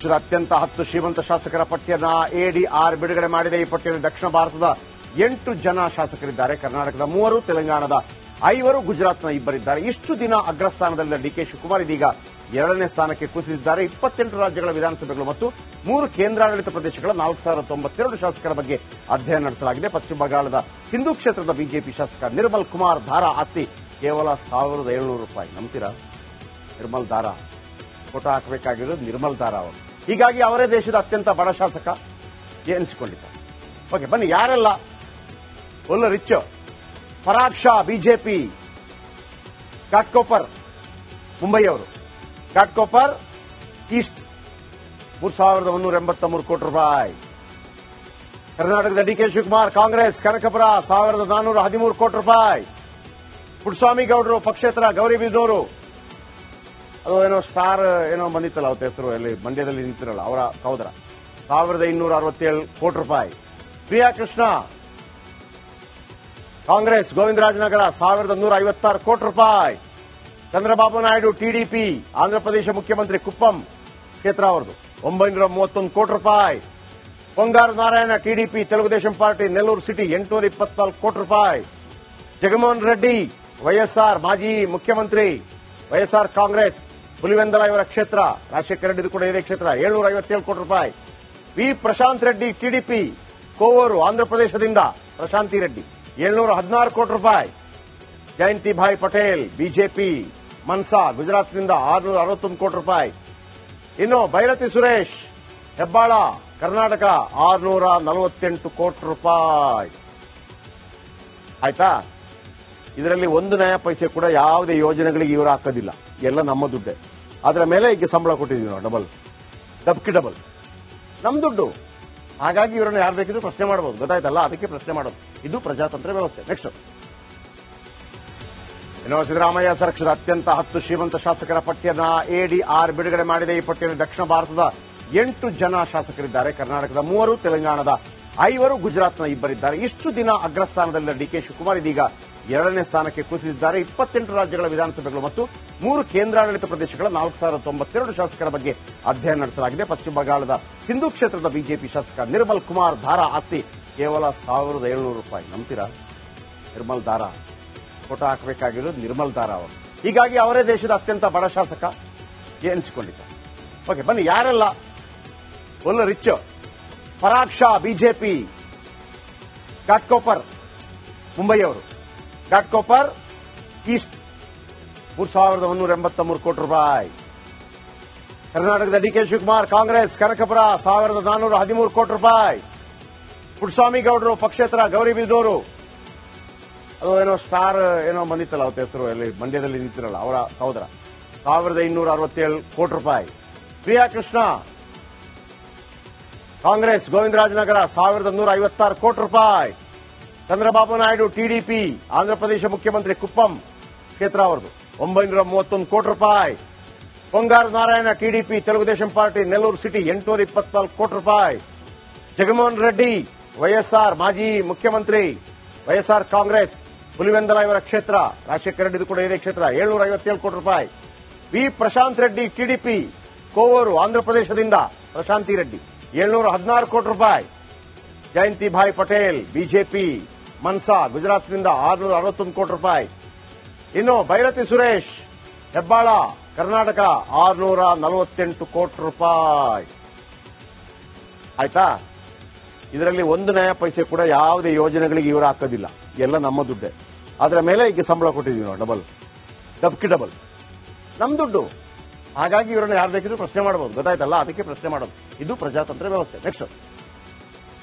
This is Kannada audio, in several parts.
ದೇಶದ ಅತ್ಯಂತ 10 ಶ್ರೀಮಂತ ಶಾಸಕರ ಪಟ್ಟಿಯನ್ನ ಎಡಿಆರ್ ಬಿಡುಗಡೆ ಮಾಡಿದೆ. ಈ ಪಟ್ಟಿಯಲ್ಲಿ ದಕ್ಷಿಣ ಭಾರತದ 8 ಜನ ಶಾಸಕರಿದ್ದಾರೆ. ಕರ್ನಾಟಕದ 3, ತೆಲಂಗಾಣದ 5, ಗುಜರಾತ್ನ 2 ಇದ್ದಾರೆ. ಇಷ್ಟು ದಿನ ಅಗ್ರಸ್ಥಾನದಲ್ಲಿದ್ದ ಡಿಕೆ ಶಿವಕುಮಾರ್ ಇದೀಗ 2ನೇ ಸ್ಥಾನಕ್ಕೆ ಕುಸಿದಿದ್ದಾರೆ. 28 ರಾಜ್ಯಗಳ ವಿಧಾನಸಭೆಗಳು ಮತ್ತು 3 ಕೇಂದ್ರಾಡಳಿತ ಪ್ರದೇಶಗಳ 4092 ಶಾಸಕರ ಬಗ್ಗೆ ಅಧ್ಯಯನ ನಡೆಸಲಾಗಿದೆ. ಪಶ್ಚಿಮ ಬಂಗಾಳದ ಸಿಂಧು ಕ್ಷೇತ್ರದ ಬಿಜೆಪಿ ಶಾಸಕ ನಿರ್ಮಲ್ ಕುಮಾರ್ ಧಾರಾ ಆಸ್ತಿ ಕೇವಲ ₹1700. ನಂಬ್ತೀರಾ? ನಿರ್ಮಲ್ ಧಾರಾ ಫೋಟೋ ಹಾಕಬೇಕಾಗಿರೋದು ನಿರ್ಮಲ್ ಧಾರಾ ಅವರು. ಹೀಗಾಗಿ ಅವರೇ ದೇಶದ ಅತ್ಯಂತ ಬಡ ಶಾಸಕ ಎನಿಸಿಕೊಂಡಿದ್ದಾರೆ. ಓಕೆ, ಬನ್ನಿ ಯಾರೆಲ್ಲ ಒಳ್ಳ ರಿಚ್. ಪರಾಗ್ ಶಾ ಬಿಜೆಪಿ, ಘಾಟ್ಕೋಪರ್ ಮುಂಬೈಯವರು. ಘಾಟ್ಕೋಪರ್ ಈಸ್ಟ್ ₹3,183 ಕೋಟಿ. ಕರ್ನಾಟಕದ ಡಿಕೆ ಶಿವಕುಮಾರ್ ಕಾಂಗ್ರೆಸ್ ಕನಕಪುರ ₹1,413 ಕೋಟಿ. ಪುಟ್ಟಸ್ವಾಮಿ ಗೌಡರು ಪಕ್ಷೇತರ ಗೌರಿಬಿದನೂರು, ಅದು ಏನೋ ಸ್ಟಾರ್ ಏನೋ ಬಂದಿತ್ತಲ್ಲ ಅವತ್ತು ಹೆಸರು, ಅಲ್ಲಿ ಮಂಡ್ಯದಲ್ಲಿ ನಿಂತಿರಲ್ಲ ಅವರ ಸಹೋದರ, ₹1,267 ಕೋಟಿ. ಪ್ರಿಯಾ ಕೃಷ್ಣ ಕಾಂಗ್ರೆಸ್ ಗೋವಿಂದರಾಜನಗರ ₹1,156 ಕೋಟಿ. ಚಂದ್ರಬಾಬು ನಾಯ್ಡು ಟಿಡಿಪಿ ಆಂಧ್ರಪ್ರದೇಶ ಮುಖ್ಯಮಂತ್ರಿ ಕುಪ್ಪಂ ಕ್ಷೇತ್ರ ಅವರದು ₹931 ಕೋಟಿ. Ponguru Narayana TDP Telugu Desam party Nellore City ₹824 ಕೋಟಿ. ಜಗನ್ಮೋಹನ್ ರೆಡ್ಡಿ ವೈಎಸ್ಆರ್ ಮಾಜಿ ಮುಖ್ಯಮಂತ್ರಿ, ವೈಎಸ್ಆರ್ ಕಾಂಗ್ರೆಸ್ ಹುಲಿವೆಂದಲ ಇವರ ಕ್ಷೇತ್ರ, ರಾಜಶೇಖರ ರೆಡ್ಡಿದು ಕೂಡ ಇದೇ ಕ್ಷೇತ್ರ, ₹757 ಕೋಟಿ. ವಿ ಪ್ರಶಾಂತ್ ರೆಡ್ಡಿ ಟಿಡಿಪಿ ಕೋವೂರು ಆಂಧ್ರಪ್ರದೇಶದಿಂದ ಪ್ರಶಾಂತಿ ರೆಡ್ಡಿ ₹716 ಕೋಟಿ. ಜಯಂತಿಭಾಯ್ ಪಟೇಲ್ ಬಿಜೆಪಿ ಮನ್ಸಾ ಗುಜರಾತ್ನಿಂದ ₹661 ಕೋಟಿ. ಇನ್ನು ಭೈರತಿ ಸುರೇಶ್ ಹೆಬ್ಬಾಳ ಕರ್ನಾಟಕ ₹648 ಕೋಟಿ. ಆಯ್ತಾ? ಇದರಲ್ಲಿ 1 ನಯ ಪೈಸೆ ಕೂಡ ಯಾವುದೇ ಯೋಜನೆಗಳಿಗೆ ಇವರು ಹಾಕೋದಿಲ್ಲ, ಎಲ್ಲ ನಮ್ಮ ದುಡ್ಡೇ. ಅದರ ಮೇಲೆ ಈಗ ಸಂಬಳ ಕೊಟ್ಟಿದ್ದೀವಿ ನಾವು, ಡಬಲ್ ನಮ್ಮ ದುಡ್ಡು. ಹಾಗಾಗಿ ಇವರನ್ನು ಯಾರು ಬೇಕಿದ್ರು ಪ್ರಶ್ನೆ ಮಾಡಬಹುದು, ಗೊತ್ತಾಯ್ತಲ್ಲ? ಅದಕ್ಕೆ ಪ್ರಶ್ನೆ ಮಾಡೋದು. ಇದು ಪ್ರಜಾತಂತ್ರ ವ್ಯವಸ್ಥೆ. ನೆಕ್ಸ್ಟ್, ಇನ್ನು ಸಿದ್ದರಾಮಯ್ಯ ಸರ್ಕಾರದ ಅತ್ಯಂತ 10 ಶ್ರೀಮಂತ ಶಾಸಕರ ಪಟ್ಟಿಯನ್ನ ಎಡಿಆರ್ ಬಿಡುಗಡೆ ಮಾಡಿದೆ. ಈ ಪಟ್ಟಿಯಲ್ಲಿ ದಕ್ಷಿಣ ಭಾರತದ 8 ಜನ ಶಾಸಕರಿದ್ದಾರೆ. ಕರ್ನಾಟಕದ 3, ತೆಲಂಗಾಣದ 5, ಗುಜರಾತ್ನ 2 ಇದ್ದಾರೆ. ಇಷ್ಟು ದಿನ ಅಗ್ರಸ್ಥಾನದಲ್ಲಿದ್ದ ಡಿಕೆ ಶಿವಕುಮಾರ್ ಇದೀಗ 2ನೇ ಸ್ಥಾನಕ್ಕೆ ಕುಸಿದಿದ್ದಾರೆ. 28 ರಾಜ್ಯಗಳ ವಿಧಾನಸಭೆಗಳು ಮತ್ತು 3 ಕೇಂದ್ರಾಡಳಿತ ಪ್ರದೇಶಗಳ 4092 ಶಾಸಕರ ಬಗ್ಗೆ ಅಧ್ಯಯನ ನಡೆಸಲಾಗಿದೆ. ಪಶ್ಚಿಮ ಬಂಗಾಳದ ಸಿಂಧು ಕ್ಷೇತ್ರದ ಬಿಜೆಪಿ ಶಾಸಕ ನಿರ್ಮಲ್ ಕುಮಾರ್ ಧಾರಾ ಆಸ್ತಿ ಕೇವಲ ₹1,700. ನಂಬ್ತೀರಾ? ನಿರ್ಮಲ್ ಧಾರಾ ಫೋಟೋ ಹಾಕಬೇಕಾಗಿರೋದು ನಿರ್ಮಲ್ ಧಾರಾ ಅವರು. ಹೀಗಾಗಿ ಅವರೇ ದೇಶದ ಅತ್ಯಂತ ಬಡ ಶಾಸಕ ಎನಿಸಿಕೊಂಡಿದ್ದಾರೆ. ಓಕೆ, ಬನ್ನಿ ಯಾರೆಲ್ಲ ಒಳ್ಳ ರಿಚ್. ಪರಾಗ್ ಶಾ ಬಿಜೆಪಿ, ಘಾಟ್ಕೋಪರ್ ಮುಂಬೈಯವರು. ಘಾಟ್ಕೋಪರ್ ಈಸ್ಟ್ ₹3,183 ಕೋಟಿ. ಕರ್ನಾಟಕದ ಡಿಕೆ ಶಿವಕುಮಾರ್ ಕಾಂಗ್ರೆಸ್ ಕನಕಪುರ ₹1,413 ಕೋಟಿ. ಪುಟ್ಟಸ್ವಾಮಿ ಗೌಡರು ಪಕ್ಷೇತರ ಗೌರಿಬಿದನೂರು, ಅದು ಏನೋ ಸ್ಟಾರ್ ಏನೋ ಬಂದಿತ್ತಲ್ಲ ಅವತ್ತು ಹೆಸರು, ಅಲ್ಲಿ ಮಂಡ್ಯದಲ್ಲಿ ನಿಂತಿರಲ್ಲ ಅವರ ಸಹೋದರ, ₹1,267 ಕೋಟಿ. ಪ್ರಿಯಾ ಕೃಷ್ಣ ಕಾಂಗ್ರೆಸ್ ಗೋವಿಂದರಾಜನಗರ ₹1,156 ಕೋಟಿ. ಚಂದ್ರಬಾಬು ನಾಯ್ಡು ಟಿಡಿಪಿ ಆಂಧ್ರಪ್ರದೇಶ ಮುಖ್ಯಮಂತ್ರಿ ಕುಪ್ಪಂ ಕ್ಷೇತ್ರ ಅವರದು ₹931 ಕೋಟಿ. Ponguru Narayana TDP Telugu Desam party Nellore City ₹824 ಕೋಟಿ. ಜಗನ್ಮೋಹನ್ ರೆಡ್ಡಿ ವೈಎಸ್ಆರ್ ಮಾಜಿ ಮುಖ್ಯಮಂತ್ರಿ, ವೈಎಸ್ಆರ್ ಕಾಂಗ್ರೆಸ್ ಹುಲಿವೆಂದಲ ಇವರ ಕ್ಷೇತ್ರ, ರಾಜಶೇಖರ ರೆಡ್ಡಿದು ಕೂಡ ಇದೇ ಕ್ಷೇತ್ರ, ₹757 ಕೋಟಿ. ವಿ ಪ್ರಶಾಂತ್ ರೆಡ್ಡಿ ಟಿಡಿಪಿ ಕೋವೂರು ಆಂಧ್ರಪ್ರದೇಶದಿಂದ ಪ್ರಶಾಂತಿ ರೆಡ್ಡಿ ₹716 ಕೋಟಿ. ಜಯಂತಿಭಾಯ್ ಪಟೇಲ್ ಬಿಜೆಪಿ ಮನ್ಸಾ ಗುಜರಾತ್ನಿಂದ ₹661 ಕೋಟಿ. ಇನ್ನು ಭೈರತಿ ಸುರೇಶ್ ಹೆಬ್ಬಾಳ ಕರ್ನಾಟಕ ₹648 ಕೋಟಿ. ಆಯ್ತಾ? ಇದರಲ್ಲಿ 1 ನಯ ಪೈಸೆ ಕೂಡ ಯಾವುದೇ ಯೋಜನೆಗಳಿಗೆ ಇವರು ಹಾಕೋದಿಲ್ಲ, ಎಲ್ಲ ನಮ್ಮ ದುಡ್ಡೇ. ಅದರ ಮೇಲೆ ಈಗ ಸಂಬಳ ಕೊಟ್ಟಿದ್ದೀವಿ ನಾವು, ಡಬಲ್ ನಮ್ಮ ದುಡ್ಡು. ಹಾಗಾಗಿ ಇವರನ್ನು ಯಾರು ಬೇಕಿದ್ರು ಪ್ರಶ್ನೆ ಮಾಡಬಹುದು, ಗೊತ್ತಾಯ್ತಲ್ಲ? ಅದಕ್ಕೆ ಪ್ರಶ್ನೆ ಮಾಡೋದು. ಇದು ಪ್ರಜಾತಂತ್ರ ವ್ಯವಸ್ಥೆ. ನೆಕ್ಸ್ಟ್,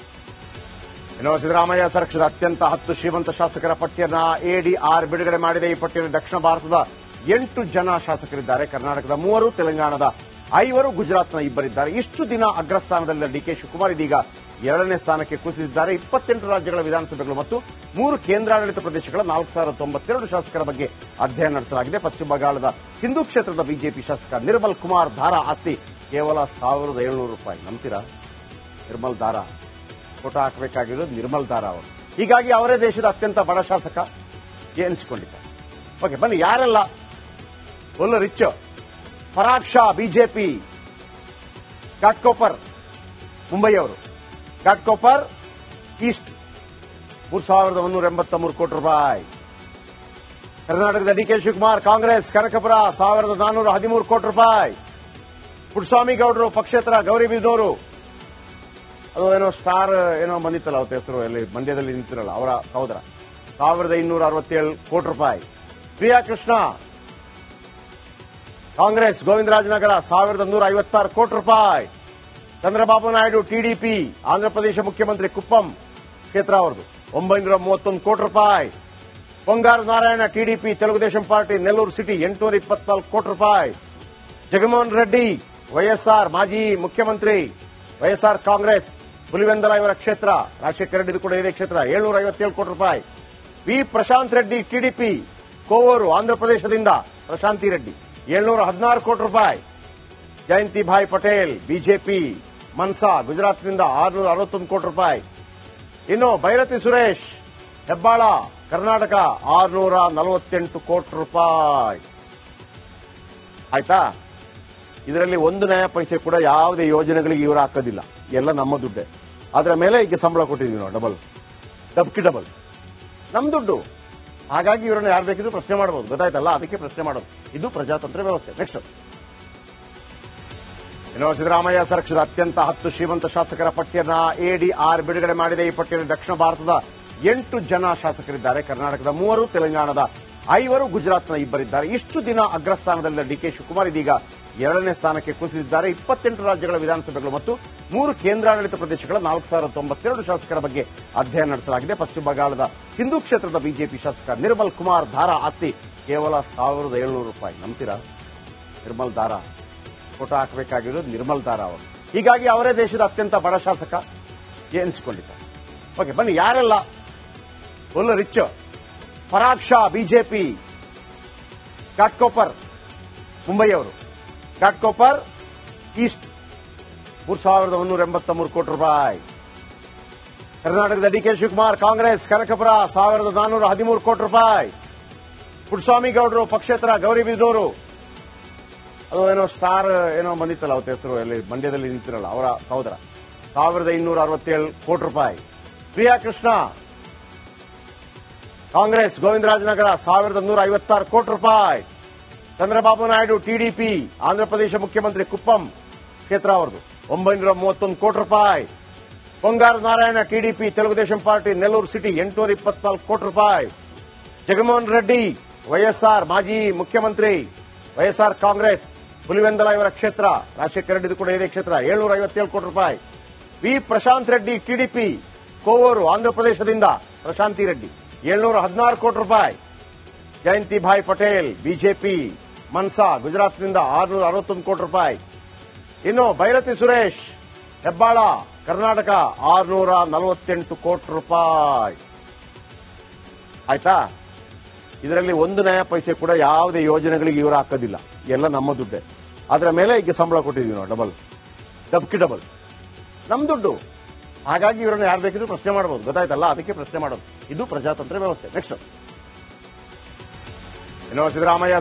ಇನ್ನು ಸಿದ್ದರಾಮಯ್ಯ ಸರ್ಕಾರದ ಅತ್ಯಂತ 10 ಶ್ರೀಮಂತ ಶಾಸಕರ ಪಟ್ಟಿಯನ್ನ ಎಡಿಆರ್ ಬಿಡುಗಡೆ ಮಾಡಿದೆ. ಈ ಪಟ್ಟಿಯಲ್ಲಿ ದಕ್ಷಿಣ ಭಾರತದ 8 ಜನ ಶಾಸಕರಿದ್ದಾರೆ. ಕರ್ನಾಟಕದ 3, ತೆಲಂಗಾಣದ 5, ಗುಜರಾತ್ನ 2 ಇದ್ದಾರೆ. ಇಷ್ಟು ದಿನ ಅಗ್ರಸ್ಥಾನದಲ್ಲಿದ್ದ ಡಿಕೆ ಶಿವಕುಮಾರ್ ಇದೀಗ 2ನೇ ಸ್ಥಾನಕ್ಕೆ ಕುಸಿದಿದ್ದಾರೆ. 28 ರಾಜ್ಯಗಳ ವಿಧಾನಸಭೆಗಳು ಮತ್ತು 3 ಕೇಂದ್ರಾಡಳಿತ ಪ್ರದೇಶಗಳ 4092 ಶಾಸಕರ ಬಗ್ಗೆ ಅಧ್ಯಯನ ನಡೆಸಲಾಗಿದೆ. ಪಶ್ಚಿಮ ಬಂಗಾಳದ ಸಿಂಧು ಕ್ಷೇತ್ರದ ಬಿಜೆಪಿ ಶಾಸಕ ನಿರ್ಮಲ್ ಕುಮಾರ್ ಧಾರಾ ಆಸ್ತಿ ಕೇವಲ ₹1,700. ನಂಬ್ತೀರಾ? ನಿರ್ಮಲ್ ಧಾರಾ ಫೋಟೋ ಹಾಕಬೇಕಾಗಿರೋದು ನಿರ್ಮಲ್ ಧಾರಾ ಅವರು. ಹೀಗಾಗಿ ಅವರೇ ದೇಶದ ಅತ್ಯಂತ ಬಡ ಶಾಸಕ ಎನಿಸಿಕೊಂಡಿದ್ದಾರೆ. ಓಕೆ, ಬನ್ನಿ ಯಾರೆಲ್ಲ ಒಳ್ಳ ರಿಚ್. ಪರಾಗ್ ಶಾ ಬಿಜೆಪಿ, ಘಾಟ್ಕೋಪರ್ ಮುಂಬೈಯವರು, ಘಾಟ್ಕೋಪರ್ ಈಸ್ಟ್ 3,183 ಕೋಟಿ ರೂಪಾಯಿ. ಕರ್ನಾಟಕದ ಡಿಕೆ ಶಿವಕುಮಾರ್ ಕಾಂಗ್ರೆಸ್ ಕನಕಪುರ 1,413 ಕೋಟಿ ರೂಪಾಯಿ. ಪುಟ್ಟಸ್ವಾಮಿ ಗೌಡರು ಪಕ್ಷೇತರ ಗೌರಿಬಿದನೂರು, ಅದು ಏನೋ ಸ್ಟಾರ್ ಏನೋ ಬಂದಿತ್ತಲ್ಲ ಅವತ್ತು ಹೆಸರು, ಎಲ್ಲಿ ಮಂಡ್ಯದಲ್ಲಿ ನಿಂತಿರಲ್ಲ ಅವರ ಸಹೋದರ, 1,267 ಕೋಟಿ ರೂಪಾಯಿ. ಪ್ರಿಯಾ ಕೃಷ್ಣ ಕಾಂಗ್ರೆಸ್ ಗೋವಿಂದರಾಜನಗರ 1,156 ಕೋಟಿ ರೂಪಾಯಿ. ಚಂದ್ರಬಾಬು ನಾಯ್ಡು ಟಿಡಿಪಿ ಆಂಧ್ರಪ್ರದೇಶ ಮುಖ್ಯಮಂತ್ರಿ ಕುಪ್ಪಂ ಕ್ಷೇತ್ರ ಅವರದು 931 ಕೋಟಿ ರೂಪಾಯಿ. Ponguru Narayana TDP Telugu Desam party Nellore City 824 ಕೋಟಿ ರೂಪಾಯಿ. ಜಗನ್ಮೋಹನ್ ರೆಡ್ಡಿ ವೈಎಸ್ಆರ್ ಮಾಜಿ ಮುಖ್ಯಮಂತ್ರಿ, ವೈಎಸ್ಆರ್ ಕಾಂಗ್ರೆಸ್ ಹುಲಿವೆಂದಲ ಇವರ ಕ್ಷೇತ್ರ, ರಾಜಶೇಖರ ರೆಡ್ಡಿದು ಕೂಡ ಇದೇ ಕ್ಷೇತ್ರ, 757 ಕೋಟಿ ರೂಪಾಯಿ. ವಿ ಪ್ರಶಾಂತ್ ರೆಡ್ಡಿ ಟಿಡಿಪಿ ಕೋವೂರು ಆಂಧ್ರಪ್ರದೇಶದಿಂದ ಪ್ರಶಾಂತಿ ರೆಡ್ಡಿ 716 ಕೋಟಿ ರೂಪಾಯಿ. ಜಯಂತಿ ಭಾಯ್ ಪಟೇಲ್ ಬಿಜೆಪಿ ಮನ್ಸಾ ಗುಜರಾತ್ನಿಂದ 661 ಕೋಟಿ ರೂಪಾಯಿ. ಇನ್ನು ಭೈರತಿ ಸುರೇಶ್ ಹೆಬ್ಬಾಳ ಕರ್ನಾಟಕ 648 ಕೋಟಿ ರೂಪಾಯಿ. ಆಯ್ತಾ? ಇದರಲ್ಲಿ ಒಂದು ನಯ ಪೈಸೆ ಕೂಡ ಯಾವುದೇ ಯೋಜನೆಗಳಿಗೆ ಇವರು ಹಾಕೋದಿಲ್ಲ, ಎಲ್ಲ ನಮ್ಮ ದುಡ್ಡೇ. ಅದರ ಮೇಲೆ ಈಗ ಸಂಬಳ ಕೊಟ್ಟಿದ್ದೀವಿ ನಾವು, ಡಬಲ್ ನಮ್ ದುಡ್ಡು. ಹಾಗಾಗಿ ಇವರನ್ನು ಯಾರು ಬೇಕಿದ್ರು ಪ್ರಶ್ನೆ ಮಾಡಬಹುದು, ಗೊತ್ತಾಯ್ತಲ್ಲ? ಅದಕ್ಕೆ ಪ್ರಶ್ನೆ ಮಾಡೋದು. ಇದು ಪ್ರಜಾತಂತ್ರ ವ್ಯವಸ್ಥೆ. ನೆಕ್ಸ್ಟ್, ಇನ್ನು ಸಿದ್ದರಾಮಯ್ಯ ಸರ್ಕಾರದ ಅತ್ಯಂತ 10 ಶ್ರೀಮಂತ ಶಾಸಕರ ಪಟ್ಟಿಯನ್ನ ಎಡಿಆರ್ ಬಿಡುಗಡೆ ಮಾಡಿದೆ. ಈ ಪಟ್ಟಿಯಲ್ಲಿ ದಕ್ಷಿಣ ಭಾರತದ 8 ಜನ ಶಾಸಕರಿದ್ದಾರೆ, ಕರ್ನಾಟಕದ 3, ತೆಲಂಗಾಣದ 5, ಗುಜರಾತ್ನ 2 ಇದ್ದಾರೆ. ಇಷ್ಟು ದಿನ ಅಗ್ರಸ್ಥಾನದಲ್ಲಿದ್ದ ಡಿಕೆ ಶಿವಕುಮಾರ್ ಇದೀಗ 2ನೇ ಸ್ಥಾನಕ್ಕೆ ಕುಸಿದಿದ್ದಾರೆ. 28 ರಾಜ್ಯಗಳ ವಿಧಾನಸಭೆಗಳು ಮತ್ತು 3 ಕೇಂದ್ರಾಡಳಿತ ಪ್ರದೇಶಗಳ 4,092 ಶಾಸಕರ ಬಗ್ಗೆ ಅಧ್ಯಯನ ನಡೆಸಲಾಗಿದೆ. ಪಶ್ಚಿಮ ಬಂಗಾಳದ ಸಿಂಧು ಕ್ಷೇತ್ರದ ಬಿಜೆಪಿ ಶಾಸಕ ನಿರ್ಮಲ್ ಕುಮಾರ್ ಧಾರಾ ಆಸ್ತಿ ಕೇವಲ 1,700 ರೂಪಾಯಿ. ನಂಬ್ತೀರಾ? ನಿರ್ಮಲ್ ಧಾರಾ ಫೋಟೋ ಹಾಕಬೇಕಾಗಿರೋದು ನಿರ್ಮಲ್ ಧಾರಾ ಅವರು. ಹೀಗಾಗಿ ಅವರೇ ದೇಶದ ಅತ್ಯಂತ ಬಡ ಶಾಸಕ ಎನಿಸಿಕೊಂಡಿದ್ದಾರೆ. ಓಕೆ, ಬನ್ನಿ ಯಾರೆಲ್ಲ full rich. Parag Shah BJP Ghatkopar ಮುಂಬೈಯವರು, ಘಾಟ್ಕೋಪರ್ ಈಸ್ಟ್ 3,183 ಕೋಟಿ ರೂಪಾಯಿ. ಕರ್ನಾಟಕದ ಡಿಕೆ ಶಿವಕುಮಾರ್ ಕಾಂಗ್ರೆಸ್ ಕನಕಪುರ 1,413 ಕೋಟಿ ರೂಪಾಯಿ. ಪುಟ್ಟಸ್ವಾಮಿ ಗೌಡರು ಪಕ್ಷೇತರ ಗೌರಿಬಿದನೂರು, ಅದು ಏನೋ ಸ್ಟಾರ್ ಏನೋ ಬಂದಿತ್ತಲ್ಲ ಅವತ್ತು ಹೆಸರು, ಎಲ್ಲಿ ಮಂಡ್ಯದಲ್ಲಿ ನಿಂತಿರಲ್ಲ ಅವರ ಸಹೋದರ, 1,267 ಕೋಟಿ ರೂಪಾಯಿ. ಪ್ರಿಯಾ ಕೃಷ್ಣ ಕಾಂಗ್ರೆಸ್ ಗೋವಿಂದರಾಜನಗರ 1,156 ಕೋಟಿ ರೂಪಾಯಿ. ಚಂದ್ರಬಾಬು ನಾಯ್ಡು ಟಿಡಿಪಿ ಆಂಧ್ರಪ್ರದೇಶ ಮುಖ್ಯಮಂತ್ರಿ ಕುಪ್ಪಂ ಕ್ಷೇತ್ರ ಅವರದು 931 ಕೋಟಿ ರೂಪಾಯಿ. Ponguru Narayana TDP Telugu Desam party Nellore City 824 ಕೋಟಿ ರೂಪಾಯಿ. ಜಗನ್ಮೋಹನ್ ರೆಡ್ಡಿ ವೈಎಸ್ಆರ್ ಮಾಜಿ ಮುಖ್ಯಮಂತ್ರಿ, ವೈಎಸ್ಆರ್ ಕಾಂಗ್ರೆಸ್ ಹುಲಿವೆಂದಲ ಇವರ ಕ್ಷೇತ್ರ, ರಾಜಶೇಖರ ರೆಡ್ಡಿದು ಕೂಡ ಇದೇ ಕ್ಷೇತ್ರ, 757 ಕೋಟಿ ರೂಪಾಯಿ. ವಿ ಪ್ರಶಾಂತ್ ರೆಡ್ಡಿ ಟಿಡಿಪಿ ಕೋವೂರು ಆಂಧ್ರಪ್ರದೇಶದಿಂದ ಪ್ರಶಾಂತಿ ರೆಡ್ಡಿ 716 ಕೋಟಿ ರೂಪಾಯಿ. ಜಯಂತಿ ಭಾಯ್ ಪಟೇಲ್ ಬಿಜೆಪಿ ಮನ್ಸಾ ಗುಜರಾತ್ನಿಂದ 661 ಕೋಟಿ ರೂಪಾಯಿ. ಇನ್ನು ಭೈರತಿ ಸುರೇಶ್ ಹೆಬ್ಬಾಳ ಕರ್ನಾಟಕ 648 ಕೋಟಿ ರೂಪಾಯಿ. ಆಯ್ತಾ? ಇದರಲ್ಲಿ ಒಂದು ನಯ ಪೈಸೆ ಕೂಡ ಯಾವುದೇ ಯೋಜನೆಗಳಿಗೆ ಇವರು ಹಾಕೋದಿಲ್ಲ, ಎಲ್ಲ ನಮ್ಮ ದುಡ್ಡೇ. ಅದರ ಮೇಲೆ ಈಗ ಸಂಬಳ ಕೊಟ್ಟಿದ್ದೀವಿ ನಾವು, ಡಬಲ್ ನಮ್ ದುಡ್ಡು. ಹಾಗಾಗಿ ಇವರನ್ನು ಯಾರು ಬೇಕಿದ್ರು ಪ್ರಶ್ನೆ ಮಾಡಬಹುದು, ಗೊತ್ತಾಯ್ತಲ್ಲ? ಅದಕ್ಕೆ ಪ್ರಶ್ನೆ ಮಾಡೋದು. ಇದು ಪ್ರಜಾತಂತ್ರ ವ್ಯವಸ್ಥೆ. ನೆಕ್ಸ್ಟ್, ಇನ್ನು ಸಿದ್ದರಾಮಯ್ಯ